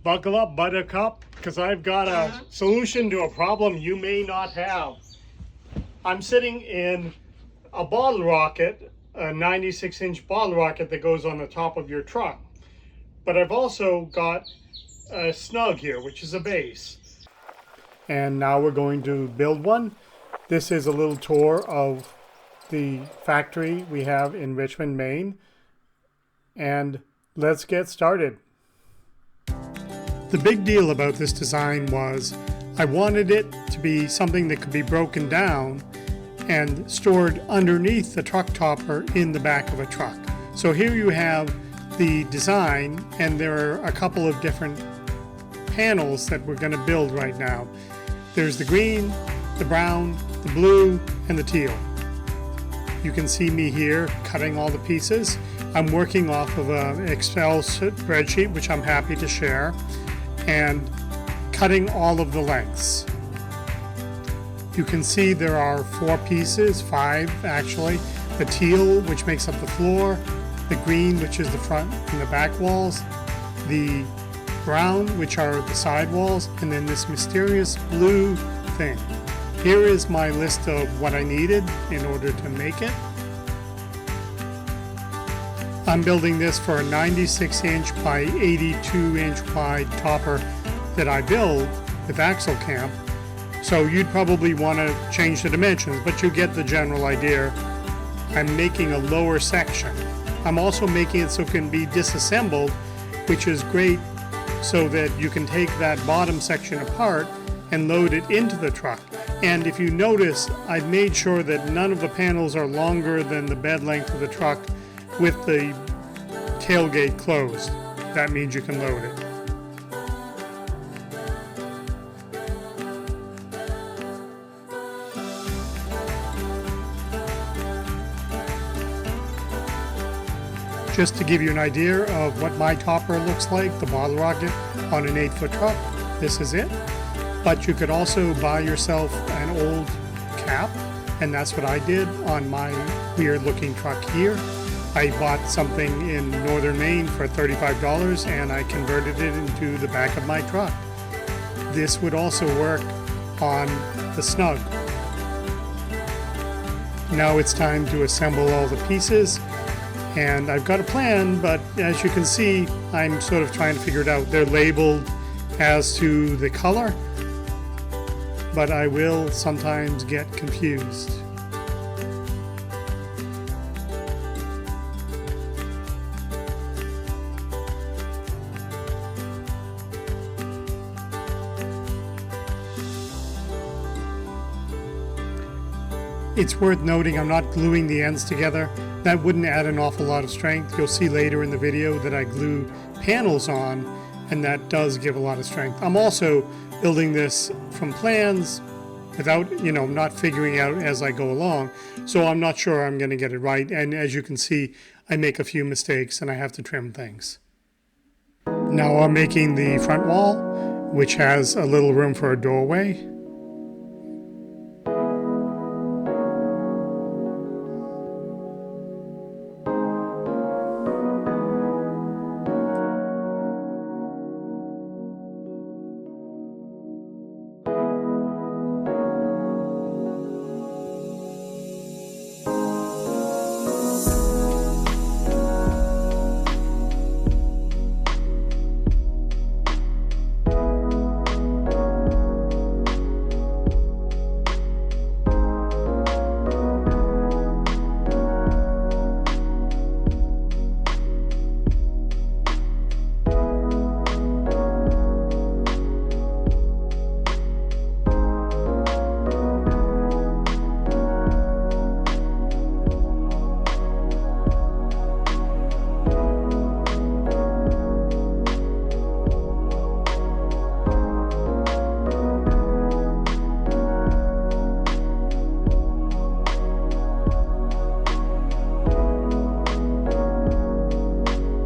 Buckle up, Buttercup, because I've got a solution to a problem you may not have. I'm sitting in a bottle rocket, a 96-inch bottle rocket that goes on the top of your truck. But I've also got a snug here, which is a base. And now we're going to build one. This is a little tour of the factory we have in Richmond, Maine. And let's get started. The big deal about this design was I wanted it to be something that could be broken down and stored underneath the truck topper in the back of a truck. So here you have the design, and there are a couple of different panels that we're going to build right now. There's the green, the brown, the blue, and the teal. You can see me here cutting all the pieces. I'm working off of an Excel spreadsheet, which I'm happy to share, and cutting all of the lengths. You can see there are 4 pieces, 5 actually. The teal, which makes up the floor, the green, which is the front and the back walls, the brown, which are the side walls, and then this mysterious blue thing. Here is my list of what I needed in order to make it. I'm building this for a 96-inch by 82-inch wide topper that I build with axle camp. So you'd probably want to change the dimensions, but you get the general idea. I'm making a lower section. I'm also making it so it can be disassembled, which is great so that you can take that bottom section apart and load it into the truck. And if you notice, I've made sure that none of the panels are longer than the bed length of the truck with the tailgate closed. That means you can load it. Just to give you an idea of what my topper looks like, the bottle rocket on an 8-foot truck, this is it. But you could also buy yourself an old cap, and that's what I did on my weird looking truck here. I bought something in northern Maine for $35 and I converted it into the back of my truck. This would also work on the snug. Now it's time to assemble all the pieces, and I've got a plan, but as you can see, I'm sort of trying to figure it out. They're labeled as to the color, but I will sometimes get confused. It's worth noting I'm not gluing the ends together. That wouldn't add an awful lot of strength. You'll see later in the video that I glue panels on, and that does give a lot of strength. I'm also building this from plans without, not figuring out as I go along. So I'm not sure I'm going to get it right. And as you can see, I make a few mistakes and I have to trim things. Now I'm making the front wall, which has a little room for a doorway.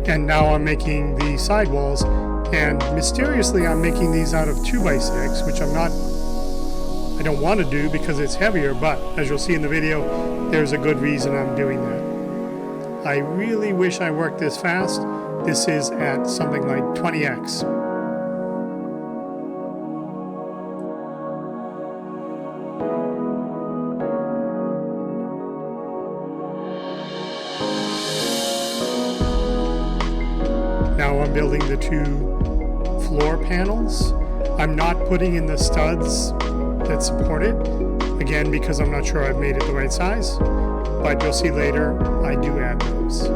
And now I'm making the sidewalls, and mysteriously I'm making these out of 2x6, which I don't want to do because it's heavier, but as you'll see in the video, there's a good reason I'm doing that. I really wish I worked this fast. This is at something like 20x. Now I'm building the two floor panels. I'm not putting in the studs that support it, again because I'm not sure I've made it the right size, but you'll see later I do add those.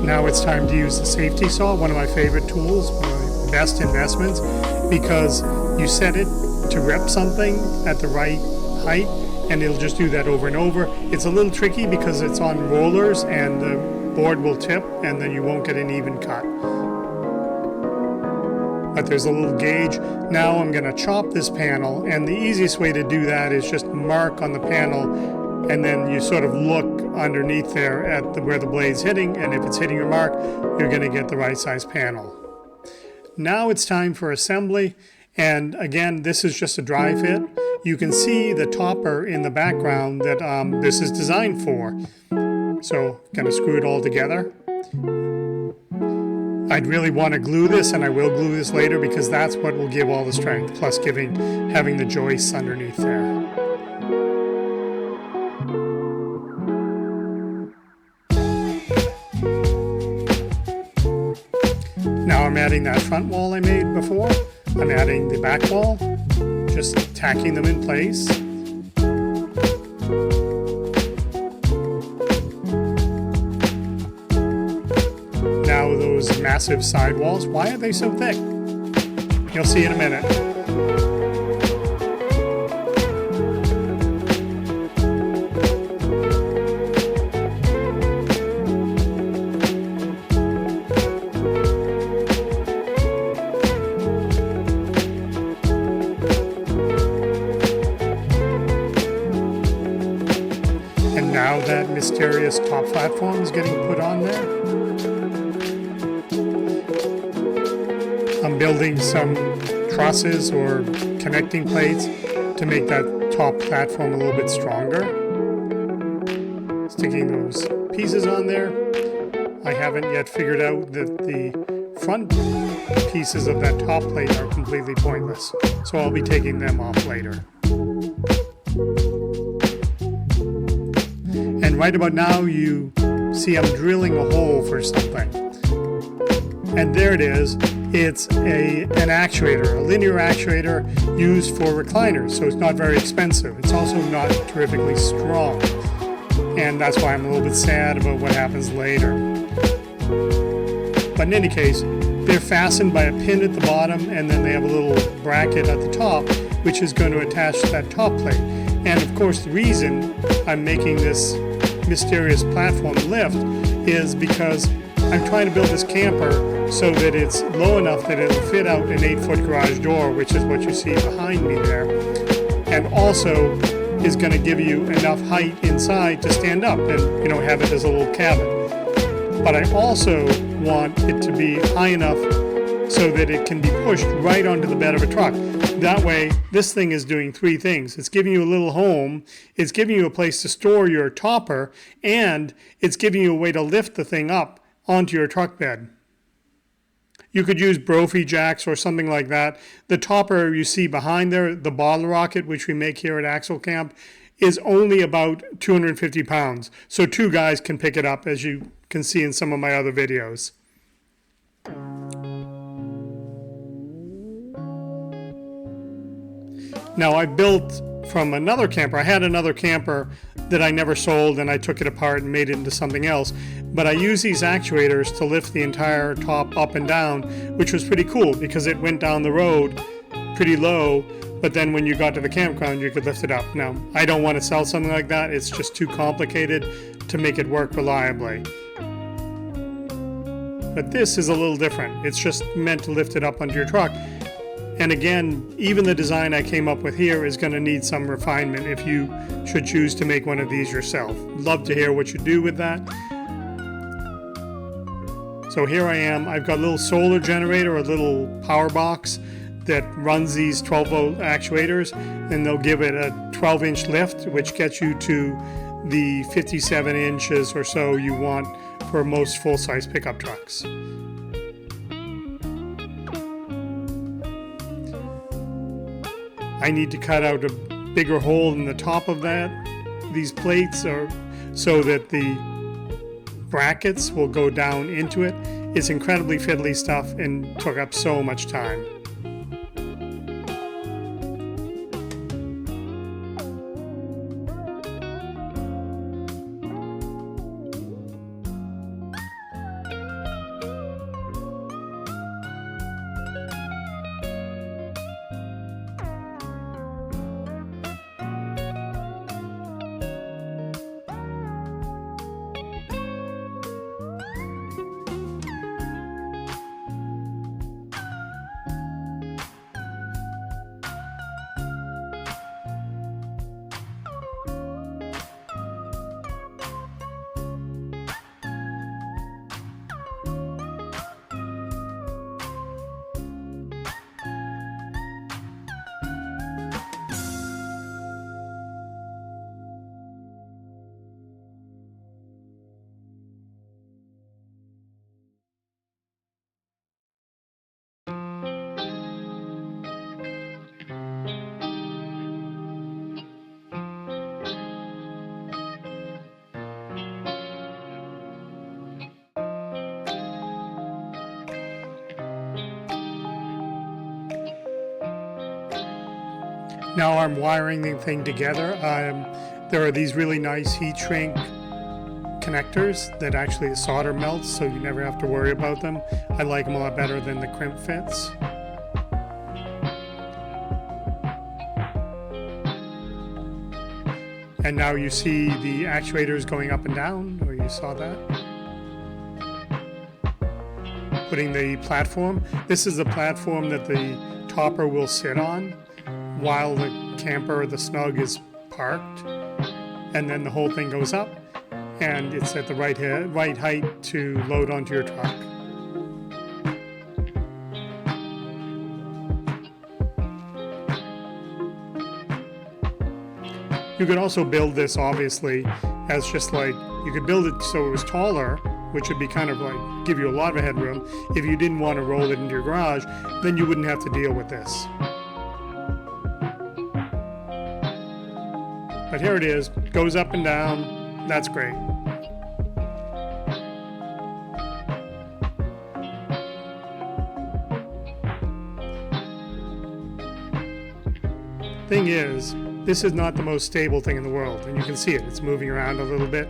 Now it's time to use the safety saw, one of my favorite tools, one of my best investments, because you set it to rep something at the right height and it'll just do that over and over. It's a little tricky because it's on rollers and the board will tip and then you won't get an even cut. But there's a little gauge. Now I'm going to chop this panel, and the easiest way to do that is just mark on the panel and then you sort of look underneath there at where the blade's hitting, and if it's hitting your mark, you're going to get the right size panel. Now it's time for assembly, and again, this is just a dry fit. You can see the topper in the background that this is designed for. So, going to screw it all together. I'd really want to glue this, and I will glue this later because that's what will give all the strength, plus having the joists underneath there. Now I'm adding that front wall I made before. I'm adding the back wall, just tacking them in place. Now those massive side walls, why are they so thick? You'll see in a minute. Now that mysterious top platform is getting put on there. I'm building some trusses or connecting plates to make that top platform a little bit stronger. Sticking those pieces on there. I haven't yet figured out that the front pieces of that top plate are completely pointless, so I'll be taking them off later. And right about now you see I'm drilling a hole for something. And there it is. It's an actuator, a linear actuator used for recliners, so it's not very expensive. It's also not terrifically strong. And that's why I'm a little bit sad about what happens later. But in any case, they're fastened by a pin at the bottom, and then they have a little bracket at the top, which is going to attach to that top plate. And of course, the reason I'm making this mysterious platform lift is because I'm trying to build this camper so that it's low enough that it'll fit out an 8-foot garage door, which is what you see behind me there, and also is going to give you enough height inside to stand up and have it as a little cabin. But I also want it to be high enough so that it can be pushed right onto the bed of a truck. That way, this thing is doing three things. It's giving you a little home, it's giving you a place to store your topper, and it's giving you a way to lift the thing up onto your truck bed. You could use Brophy jacks or something like that. The topper you see behind there, the bottle rocket, which we make here at Axle Camp, is only about 250 pounds. So 2 guys can pick it up, as you can see in some of my other videos. Now I built from another camper. I had another camper that I never sold, and I took it apart and made it into something else. But I used these actuators to lift the entire top up and down, which was pretty cool because it went down the road pretty low, but then when you got to the campground you could lift it up. Now, I don't want to sell something like that. It's just too complicated to make it work reliably. But this is a little different. It's just meant to lift it up onto your truck. And again, even the design I came up with here is going to need some refinement if you should choose to make one of these yourself. Love to hear what you do with that. So here I am, I've got a little solar generator, a little power box that runs these 12-volt actuators, and they'll give it a 12-inch lift, which gets you to the 57 inches or so you want for most full-size pickup trucks. I need to cut out a bigger hole in the top of these plates, or so that the brackets will go down into it. It's incredibly fiddly stuff and took up so much time. Now I'm wiring the thing together. There are these really nice heat shrink connectors that actually the solder melts, so you never have to worry about them. I like them a lot better than the crimp fits. And now you see the actuators going up and down, or you saw that? Putting the platform. This is the platform that the topper will sit on while the camper or the snug is parked, and then the whole thing goes up and it's at the right height to load onto your truck. You could also build this obviously as just like, you could build it so it was taller, which would be kind of like give you a lot of headroom. If you didn't want to roll it into your garage, then you wouldn't have to deal with this. But here it is, goes up and down, that's great. Thing is, this is not the most stable thing in the world, and you can see it, it's moving around a little bit.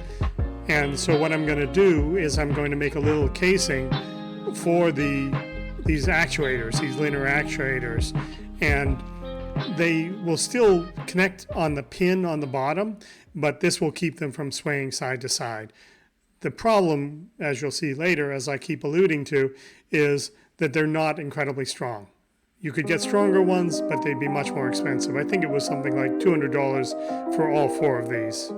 And so what I'm going to do is I'm going to make a little casing for these actuators, these linear actuators, and they will still connect on the pin on the bottom, but this will keep them from swaying side to side. The problem, as you'll see later, as I keep alluding to, is that they're not incredibly strong. You could get stronger ones, but they'd be much more expensive. I think it was something like $200 for all 4 of these.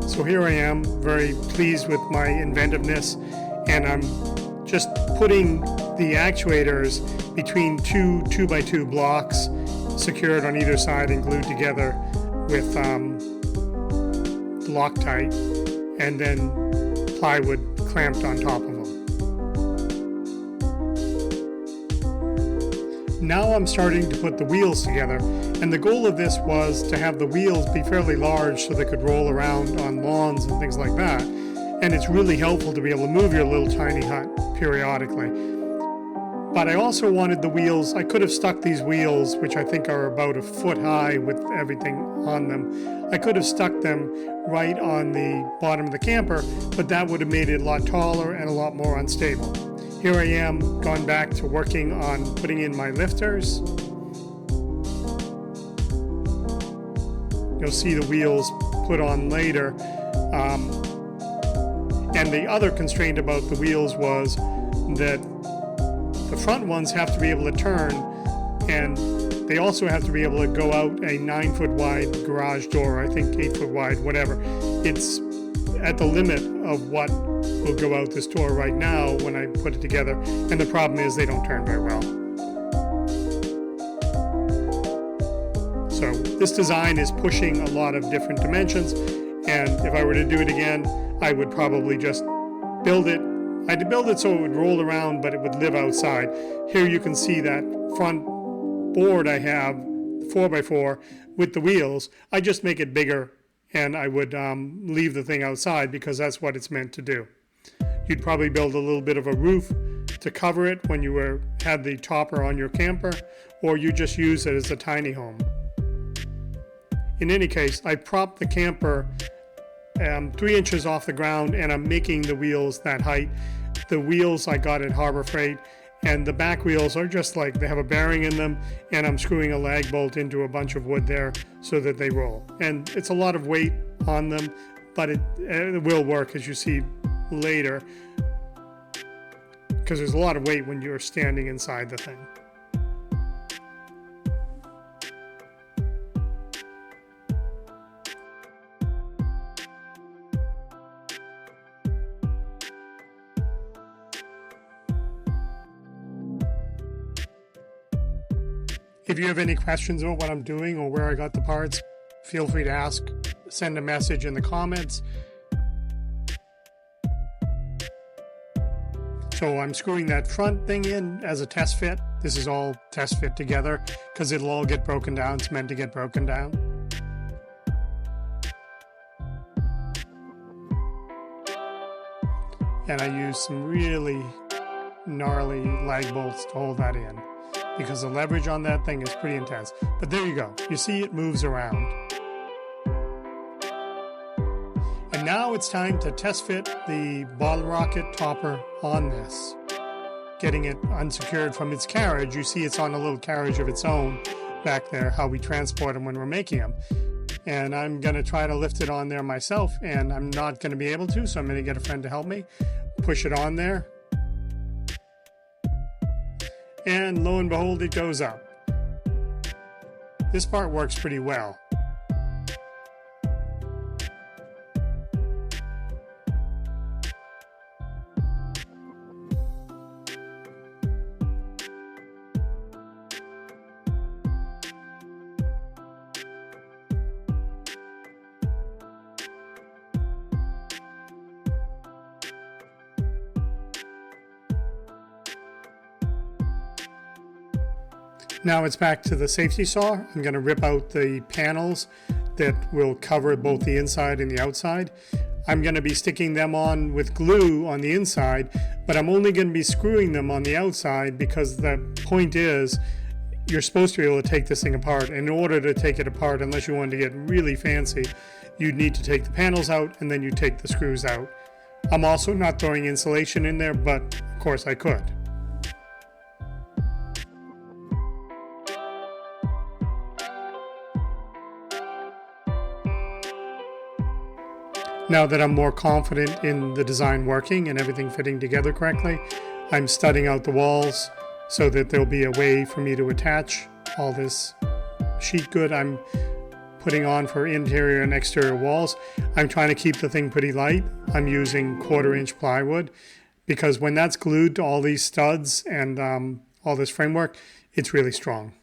So here I am, very pleased with my inventiveness, and I'm just putting the actuators between 2 2x2 blocks secured on either side and glued together with Loctite, and then plywood clamped on top of them. Now I'm starting to put the wheels together, and the goal of this was to have the wheels be fairly large so they could roll around on lawns and things like that. And it's really helpful to be able to move your little tiny hut periodically. But I also wanted the wheels, I could have stuck these wheels, which I think are about a foot high with everything on them. I could have stuck them right on the bottom of the camper, but that would have made it a lot taller and a lot more unstable. Here I am, gone back to working on putting in my lifters. You'll see the wheels put on later. And And the other constraint about the wheels was that the front ones have to be able to turn, and they also have to be able to go out a 9-foot wide garage door, I think 8-foot wide, whatever. It's at the limit of what will go out this door right now when I put it together, and the problem is they don't turn very well. So this design is pushing a lot of different dimensions, and if I were to do it again, I would probably just build it. I'd build it so it would roll around, but it would live outside. Here you can see that front board I have, 4x4, with the wheels. I just make it bigger, and I would leave the thing outside because that's what it's meant to do. You'd probably build a little bit of a roof to cover it when you had the topper on your camper, or you just use it as a tiny home. In any case, I propped the camper 3 inches off the ground, and I'm making the wheels that height. The wheels I got at Harbor Freight, and the back wheels are just like, they have a bearing in them, and I'm screwing a lag bolt into a bunch of wood there so that they roll. And it's a lot of weight on them, but it will work, as you see later, because there's a lot of weight when you're standing inside the thing. If you have any questions about what I'm doing or where I got the parts, feel free to ask. Send a message in the comments. So I'm screwing that front thing in as a test fit. This is all test fit together because it'll all get broken down. It's meant to get broken down. And I use some really gnarly lag bolts to hold that in, because the leverage on that thing is pretty intense. But there you go. You see it moves around. And now it's time to test fit the bottle rocket topper on this. Getting it unsecured from its carriage. You see it's on a little carriage of its own back there, how we transport them when we're making them. And I'm going to try to lift it on there myself, and I'm not going to be able to, so I'm going to get a friend to help me push it on there. And lo and behold, it goes up. This part works pretty well. Now it's back to the safety saw. I'm going to rip out the panels that will cover both the inside and the outside. I'm going to be sticking them on with glue on the inside, but I'm only going to be screwing them on the outside because the point is you're supposed to be able to take this thing apart. In order to take it apart, unless you wanted to get really fancy, you'd need to take the panels out and then you take the screws out. I'm also not throwing insulation in there, but of course I could. Now that I'm more confident in the design working and everything fitting together correctly, I'm studding out the walls so that there'll be a way for me to attach all this sheet good I'm putting on for interior and exterior walls. I'm trying to keep the thing pretty light. I'm using 1/4-inch plywood because when that's glued to all these studs and all this framework, it's really strong.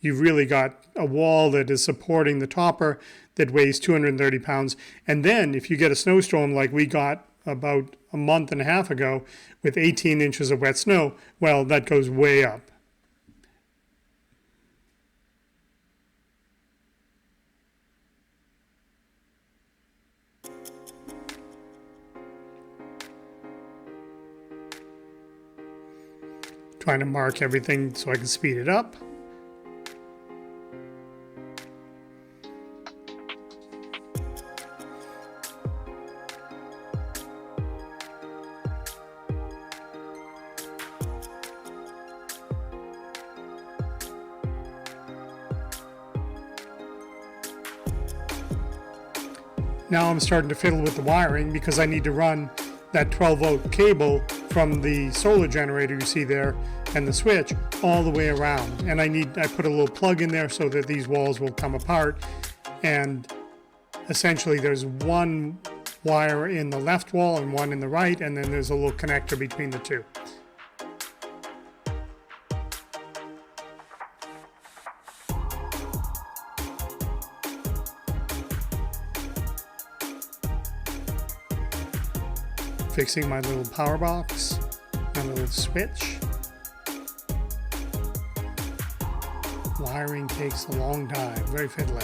You've really got a wall that is supporting the topper that weighs 230 pounds. And then if you get a snowstorm like we got about a month and a half ago with 18 inches of wet snow, well, that goes way up. Trying to mark everything so I can speed it up. Now I'm starting to fiddle with the wiring because I need to run that 12-volt cable from the solar generator you see there and the switch all the way around. And I put a little plug in there so that these walls will come apart. And essentially there's one wire in the left wall and one in the right, and then there's a little connector between the two. Fixing my little power box, my little switch. Wiring takes a long time, very fiddly.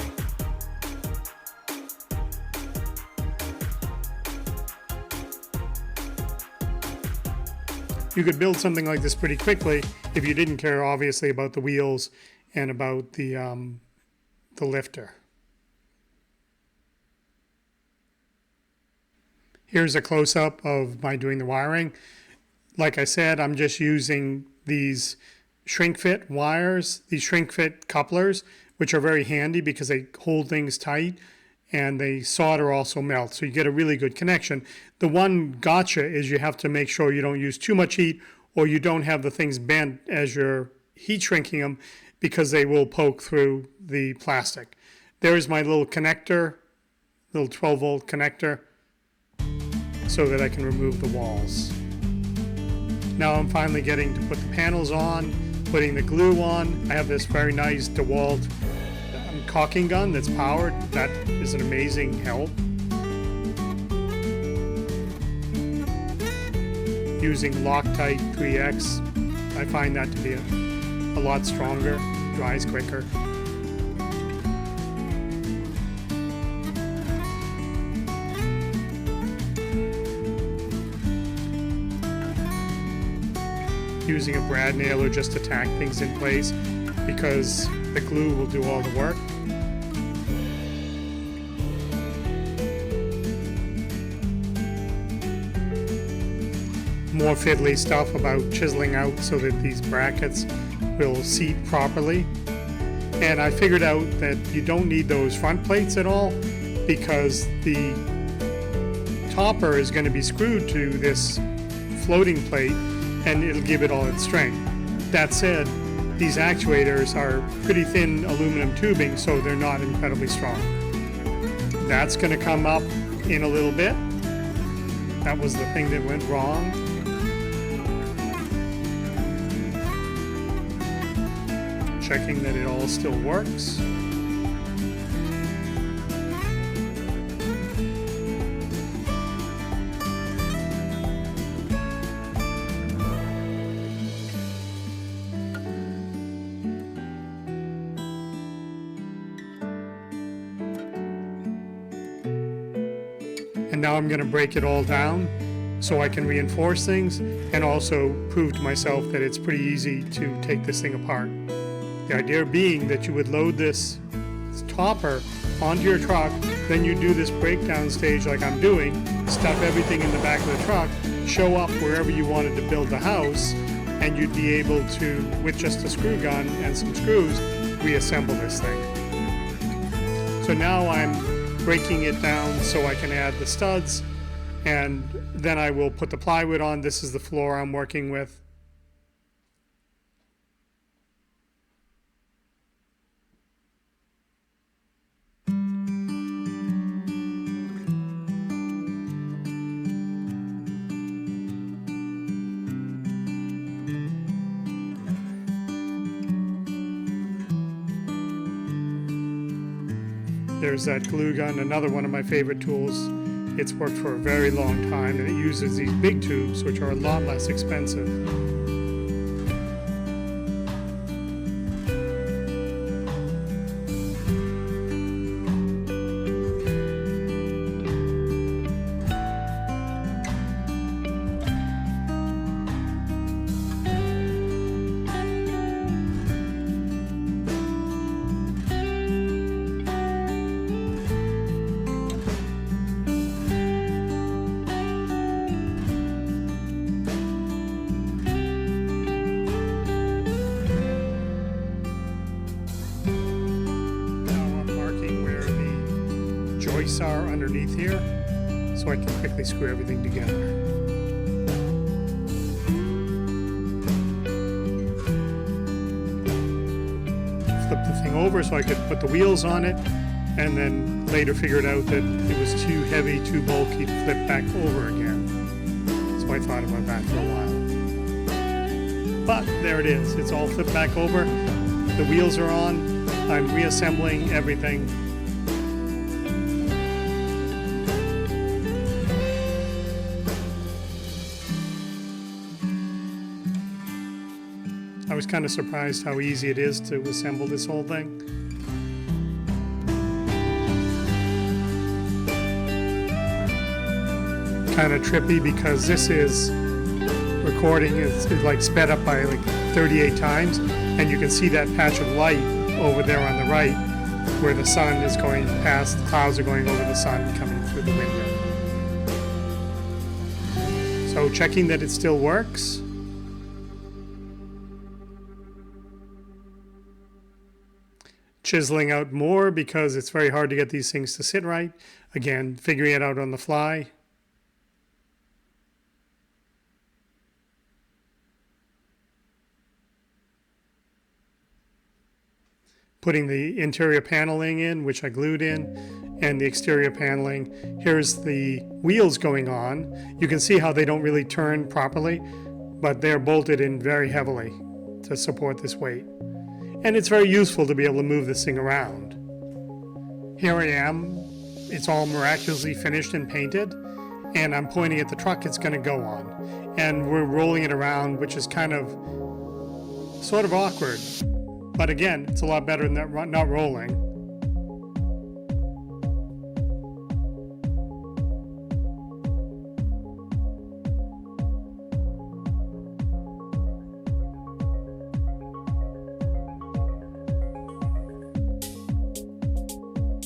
You could build something like this pretty quickly if you didn't care, obviously, about the wheels and about the lifter. Here's a close-up of my doing the wiring. Like I said, I'm just using these shrink-fit wires, these shrink-fit couplers, which are very handy because they hold things tight and they solder also melt, so you get a really good connection. The one gotcha is you have to make sure you don't use too much heat or you don't have the things bent as you're heat shrinking them, because they will poke through the plastic. There's my little connector, little 12-volt connector, so that I can remove the walls. Now I'm finally getting to put the panels on, putting the glue on. I have this very nice DeWalt caulking gun that's powered. That is an amazing help. Using Loctite 3X, I find that to be a lot stronger, dries quicker. Using a brad nailer just to tack things in place because the glue will do all the work. More fiddly stuff about chiseling out so that these brackets will seat properly. And I figured out that you don't need those front plates at all because the topper is going to be screwed to this floating plate and it'll give it all its strength. That said, these actuators are pretty thin aluminum tubing, so they're not incredibly strong. That's going to come up in a little bit. That was the thing that went wrong. Checking that it all still works. And now I'm going to break it all down so I can reinforce things and also prove to myself that it's pretty easy to take this thing apart. The idea being that you would load this topper onto your truck, then you do this breakdown stage like I'm doing, stuff everything in the back of the truck, show up wherever you wanted to build the house, and you'd be able to, with just a screw gun and some screws, reassemble this thing. So now I'm breaking it down so I can add the studs, and then I will put the plywood on. This is the floor I'm working with. There's that glue gun, another one of my favorite tools. It's worked for a very long time, and it uses these big tubes, which are a lot less expensive. joists are underneath here, so I can quickly screw everything together. Flip the thing over so I could put the wheels on it, and then later figured out that it was too heavy, too bulky to flip back over again. So I thought about that for a while. But there it is. It's all flipped back over. The wheels are on. I'm reassembling everything. I was kind of surprised how easy it is to assemble this whole thing. Kind of trippy because this is recording is like sped up by like 38 times, and you can see that patch of light over there on the right where the sun is going past, the clouds are going over the sun coming through the window. So checking that it still works. Chiseling out more because it's very hard to get these things to sit right. Again, figuring it out on the fly. Putting the interior paneling in, which I glued in, and the exterior paneling. Here's the wheels going on. You can see how they don't really turn properly, but they're bolted in very heavily to support this weight. And it's very useful to be able to move this thing around. Here I am. It's all miraculously finished and painted, and I'm pointing at the truck it's going to go on. And we're rolling it around, which is kind of sort of awkward. But again, it's a lot better than that not rolling.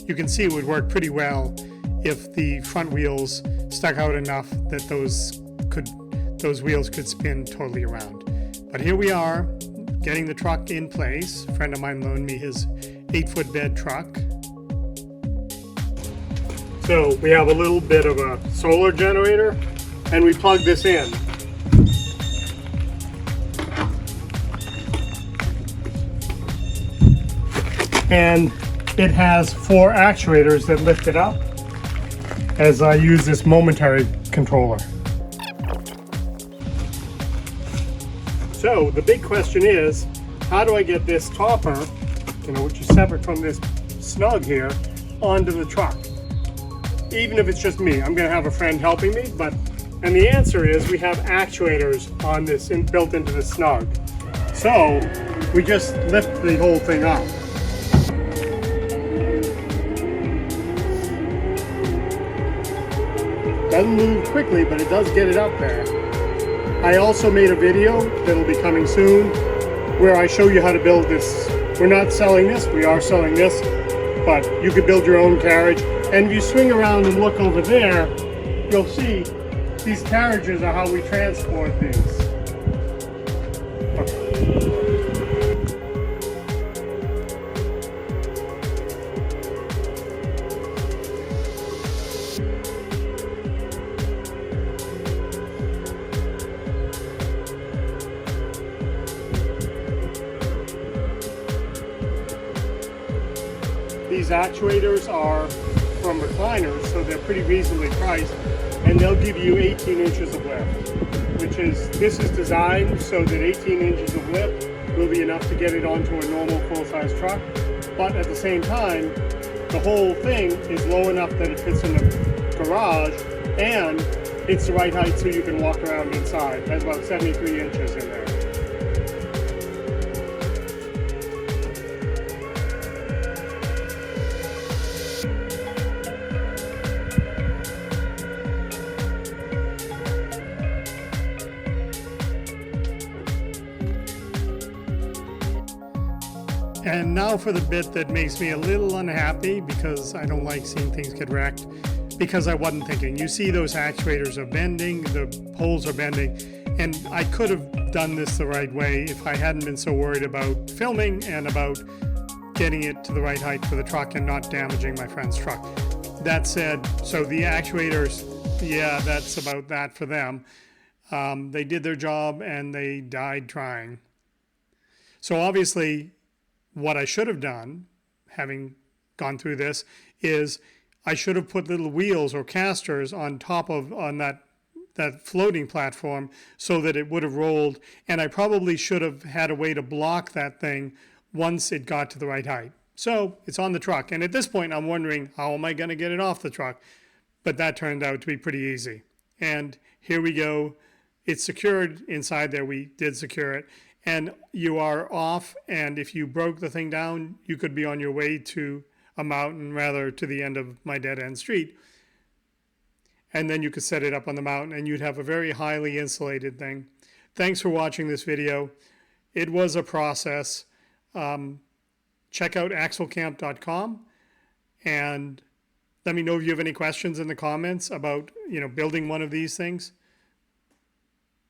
You can see it would work pretty well if the front wheels stuck out enough that those wheels could spin totally around. But here we are, getting the truck in place. A friend of mine loaned me his 8-foot bed truck. So we have a little bit of a solar generator, and we plug this in. And it has 4 actuators that lift it up as I use this momentary controller. So the big question is, how do I get this topper, which is separate from this snug here, onto the truck? Even if it's just me, I'm going to have a friend helping me, and the answer is we have actuators on this built into the snug. So we just lift the whole thing up. Doesn't move quickly, but it does get it up there. I also made a video that'll be coming soon where I show you how to build this. We're not selling this, we are selling this, but you could build your own carriage. And if you swing around and look over there, you'll see these carriages are how we transport these. These actuators are from recliners, so they're pretty reasonably priced, and they'll give you 18 inches of lift, this is designed so that 18 inches of lift will be enough to get it onto a normal full-size truck, but at the same time, the whole thing is low enough that it fits in the garage, and it's the right height so you can walk around inside. It has about 73 inches in there. And now for the bit that makes me a little unhappy, because I don't like seeing things get wrecked, because I wasn't thinking. You see those actuators are bending, the poles are bending, and I could have done this the right way if I hadn't been so worried about filming and about getting it to the right height for the truck and not damaging my friend's truck. That said, so the actuators, yeah, that's about that for them. They did their job and they died trying. So obviously, what I should have done, having gone through this, is I should have put little wheels or casters on top of that floating platform so that it would have rolled, and I probably should have had a way to block that thing once it got to the right height. So it's on the truck, and at this point I'm wondering, how am I going to get it off the truck? But that turned out to be pretty easy. And here we go. It's secured inside there. We did secure it. And you are off, and if you broke the thing down, you could be on your way to a mountain, rather to the end of my dead-end street. And then you could set it up on the mountain, and you'd have a very highly insulated thing. Thanks for watching this video. It was a process. Check out axlecamp.com and let me know if you have any questions in the comments about, building one of these things.